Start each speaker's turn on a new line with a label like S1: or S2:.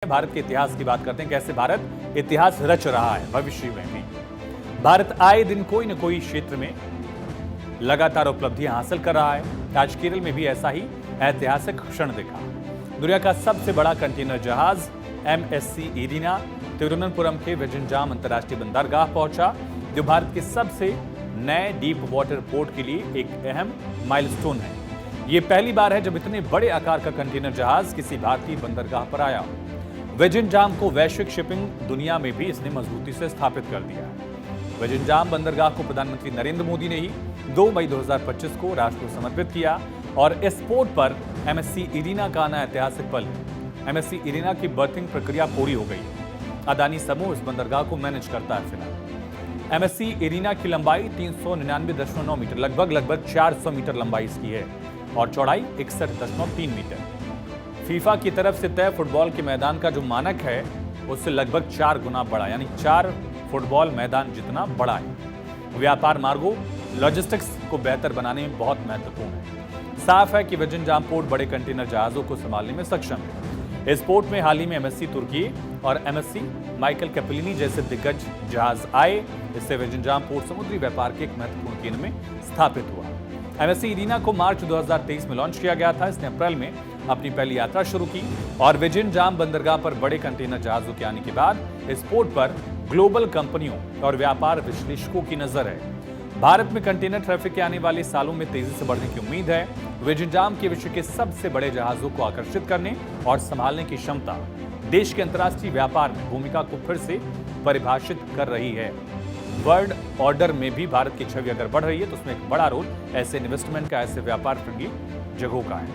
S1: भारत के इतिहास की बात करते हैं। कैसे भारत इतिहास रच रहा है भविष्य में भी। भारत आए दिन कोई न कोई क्षेत्र में लगातार उपलब्धियां हासिल कर रहा है। आज केरल में भी ऐसा ही ऐतिहासिक क्षण देखा। दुनिया का सबसे बड़ा कंटेनर जहाज MSC इरिना तिरुवनंतपुरम के विजयनगरम अंतर्राष्ट्रीय बंदरगाह पहुंचा, जो भारत के सबसे नए डीप वाटर पोर्ट के लिए एक अहम माइलस्टोन है। ये पहली बार है जब इतने बड़े आकार का कंटेनर जहाज किसी भारतीय बंदरगाह पर आया। विजयनगरम को वैश्विक शिपिंग दुनिया में भी इसने मजबूती से स्थापित कर दिया है। विजयनगरम बंदरगाह को प्रधानमंत्री नरेंद्र मोदी ने ही 2 मई 2025 को राष्ट्र को समर्पित किया और इस पोर्ट पर MSC इरिना का आना ऐतिहासिक पल है। MSC इरिना की बर्थिंग प्रक्रिया पूरी हो गई है। अदानी समूह इस बंदरगाह को मैनेज करता है। फिलहाल MSC इरिना की लंबाई 399.9 मीटर लगभग 400 मीटर लंबाई इसकी है और चौड़ाई 61.3 मीटर। फीफा की तरफ से तय फुटबॉल के मैदान का जो मानक है उससे लगभग 4 गुना बड़ा, यानी 4 फुटबॉल मैदान जितना बड़ा है। व्यापार मार्गों लॉजिस्टिक्स को बेहतर बनाने में बहुत महत्वपूर्ण है। साफ है कि विजयनगरम पोर्ट बड़े कंटेनर जहाजों को संभालने में सक्षम है। इस पोर्ट में हाल ही में MSC तुर्की और MSC माइकल कैपेलिनी जैसे दिग्गज जहाज आए। इससे विजयनगरम पोर्ट समुद्री व्यापार के एक महत्वपूर्ण केंद्र में स्थापित हुआ। MSC इरिना को मार्च 2023 में लॉन्च किया गया था। इसने अप्रैल में अपनी पहली यात्रा शुरू की और विजयनगरम बंदरगाह पर बड़े कंटेनर जहाजों के आने के बाद इस पोर्ट पर ग्लोबल कंपनियों और व्यापार विश्लेषकों की नजर है। भारत में कंटेनर ट्रैफिक के आने वाले सालों में तेजी से बढ़ने की उम्मीद है। विजयनगरम के विश्व के सबसे बड़े जहाजों को आकर्षित करने और संभालने की क्षमता देश के अंतर्राष्ट्रीय व्यापार में भूमिका को फिर से परिभाषित कर रही है। वर्ल्ड ऑर्डर में भी भारत की छवि अगर बढ़ रही है तो उसमें एक बड़ा रोल ऐसे इन्वेस्टमेंट का, ऐसे व्यापार फ्रेंडली जगहों का है।